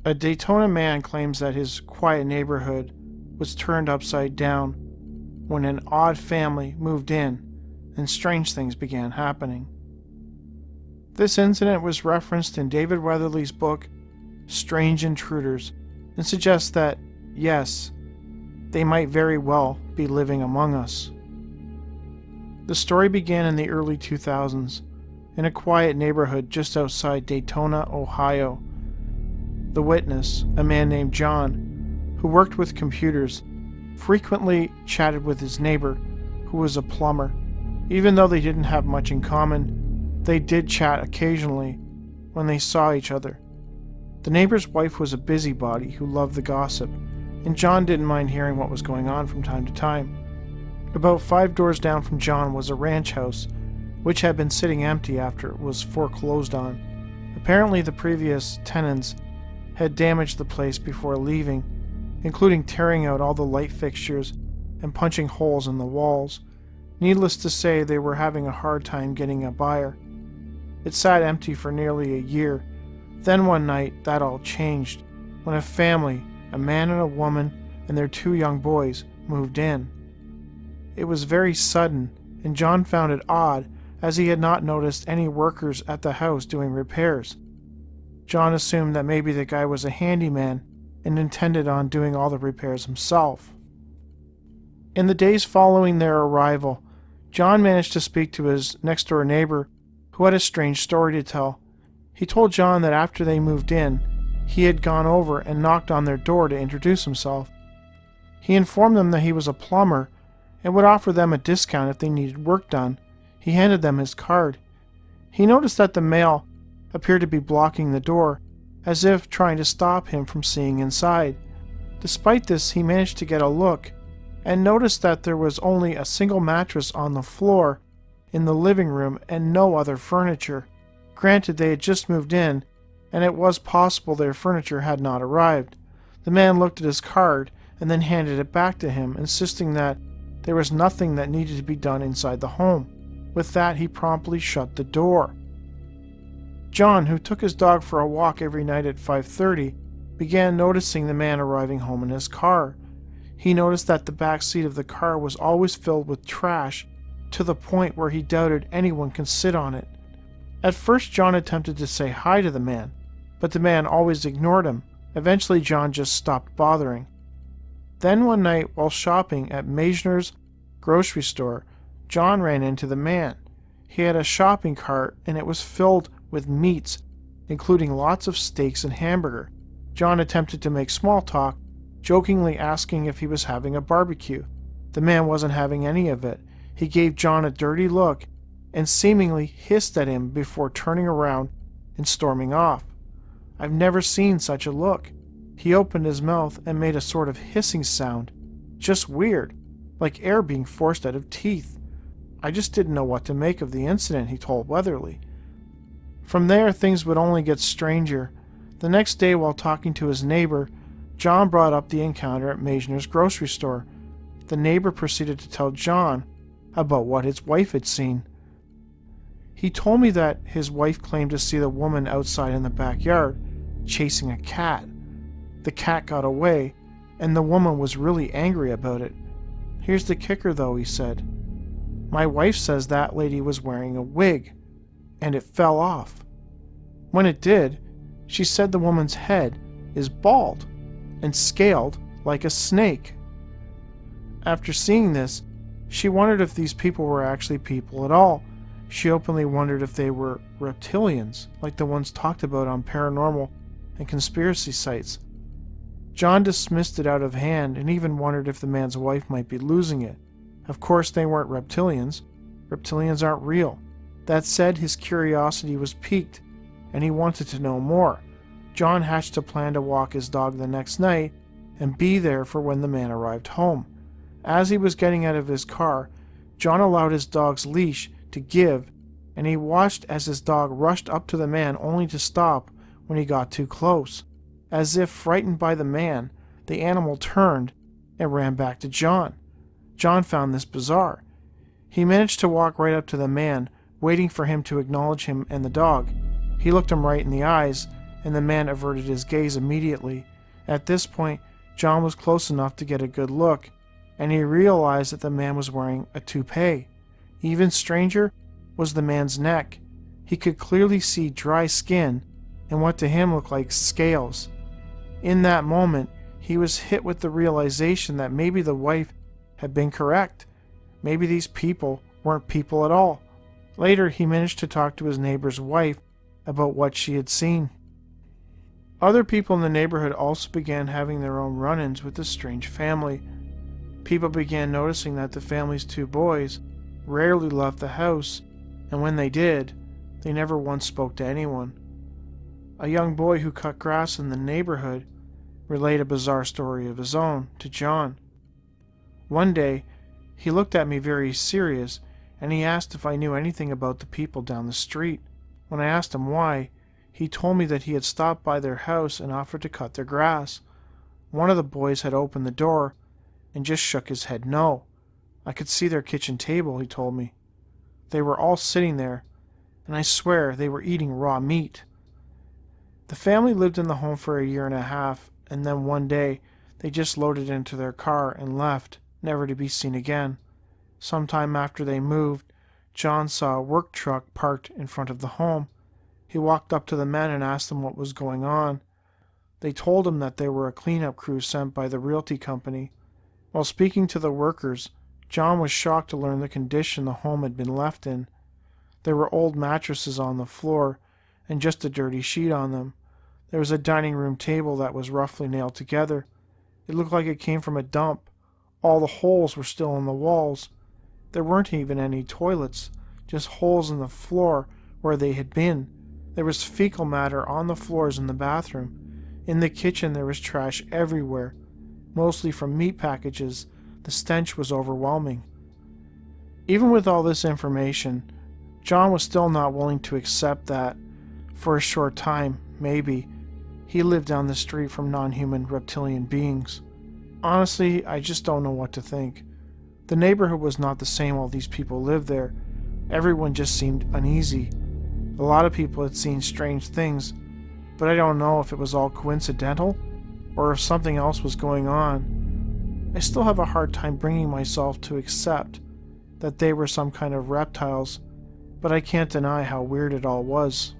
A Daytona man claims that his quiet neighborhood was turned upside down when an odd family moved in and strange things began happening. This incident was referenced in David Weatherly's book, Strange Intruders, and suggests that, yes, they might very well be living among us. The story began in the early 2000s in a quiet neighborhood just outside Daytona, Ohio. The witness, a man named John, who worked with computers, frequently chatted with his neighbor, who was a plumber. Even though they didn't have much in common, they did chat occasionally when they saw each other. The neighbor's wife was a busybody who loved the gossip, and John didn't mind hearing what was going on from time to time. About 5 doors down from John was a ranch house, which had been sitting empty after it was foreclosed on. Apparently the previous tenants had damaged the place before leaving, including tearing out all the light fixtures and punching holes in the walls. Needless to say, they were having a hard time getting a buyer. It sat empty for nearly a year. Then one night, that all changed, when a family, a man and a woman, and their 2 young boys, moved in. It was very sudden, and John found it odd, as he had not noticed any workers at the house doing repairs. John assumed that maybe the guy was a handyman and intended on doing all the repairs himself. In the days following their arrival, John managed to speak to his next-door neighbor, who had a strange story to tell. He told John that after they moved in, he had gone over and knocked on their door to introduce himself. He informed them that he was a plumber and would offer them a discount if they needed work done. He handed them his card. He noticed that the male appeared to be blocking the door, as if trying to stop him from seeing inside. Despite this, he managed to get a look and noticed that there was only a single mattress on the floor in the living room and no other furniture. Granted, they had just moved in, and it was possible their furniture had not arrived. The man looked at his card and then handed it back to him, insisting that there was nothing that needed to be done inside the home. With that, he promptly shut the door. John, who took his dog for a walk every night at 5:30, began noticing the man arriving home in his car. He noticed that the back seat of the car was always filled with trash, to the point where he doubted anyone could sit on it. At first, John attempted to say hi to the man, but the man always ignored him. Eventually, John just stopped bothering. Then one night, while shopping at Meisner's grocery store, John ran into the man. He had a shopping cart, and it was filled with meats, including lots of steaks and hamburger. John attempted to make small talk, jokingly asking if he was having a barbecue. The man wasn't having any of it. He gave John a dirty look and seemingly hissed at him before turning around and storming off. I've never seen such a look. He opened his mouth and made a sort of hissing sound. Just weird, like air being forced out of teeth. I just didn't know what to make of the incident, he told Weatherly. From there, things would only get stranger. The next day, while talking to his neighbor, John brought up the encounter at Meisner's grocery store. The neighbor proceeded to tell John about what his wife had seen. He told me that his wife claimed to see the woman outside in the backyard, chasing a cat. The cat got away, and the woman was really angry about it. Here's the kicker though, he said. My wife says that lady was wearing a wig, and it fell off. When it did, she said the woman's head is bald and scaled like a snake. After seeing this, she wondered if these people were actually people at all. She openly wondered if they were reptilians, like the ones talked about on Paranormal and conspiracy sites. John dismissed it out of hand and even wondered if the man's wife might be losing it. Of course, they weren't reptilians. Reptilians aren't real. That said, his curiosity was piqued, and he wanted to know more. John hatched a plan to walk his dog the next night and be there for when the man arrived home. As he was getting out of his car, John allowed his dog's leash to give, and he watched as his dog rushed up to the man only to stop when he got too close. As if frightened by the man, the animal turned and ran back to John. John found this bizarre. He managed to walk right up to the man, waiting for him to acknowledge him and the dog. He looked him right in the eyes and the man averted his gaze immediately. At this point, John was close enough to get a good look, and he realized that the man was wearing a toupee. Even stranger was the man's neck. He could clearly see dry skin and what to him looked like scales. In that moment, he was hit with the realization that maybe the wife had been correct. Maybe these people weren't people at all. Later, he managed to talk to his neighbor's wife about what she had seen. Other people in the neighborhood also began having their own run-ins with this strange family. People began noticing that the family's two boys rarely left the house, and when they did, they never once spoke to anyone. A young boy who cut grass in the neighborhood relayed a bizarre story of his own to John. One day, he looked at me very serious, and he asked if I knew anything about the people down the street. When I asked him why, he told me that he had stopped by their house and offered to cut their grass. One of the boys had opened the door and just shook his head no. I could see their kitchen table, he told me. They were all sitting there, and I swear they were eating raw meat. The family lived in the home for a year and a half, and then one day they just loaded into their car and left, never to be seen again. Sometime after they moved, John saw a work truck parked in front of the home. He walked up to the men and asked them what was going on. They told him that they were a cleanup crew sent by the realty company. While speaking to the workers, John was shocked to learn the condition the home had been left in. There were old mattresses on the floor and just a dirty sheet on them. There was a dining room table that was roughly nailed together. It looked like it came from a dump. All the holes were still in the walls. There weren't even any toilets, just holes in the floor where they had been. There was fecal matter on the floors in the bathroom. In the kitchen there was trash everywhere, mostly from meat packages. The stench was overwhelming. Even with all this information, John was still not willing to accept that, for a short time, maybe, he lived down the street from non-human reptilian beings. Honestly, I just don't know what to think. The neighborhood was not the same while these people lived there. Everyone just seemed uneasy. A lot of people had seen strange things, but I don't know if it was all coincidental or if something else was going on. I still have a hard time bringing myself to accept that they were some kind of reptiles, but I can't deny how weird it all was.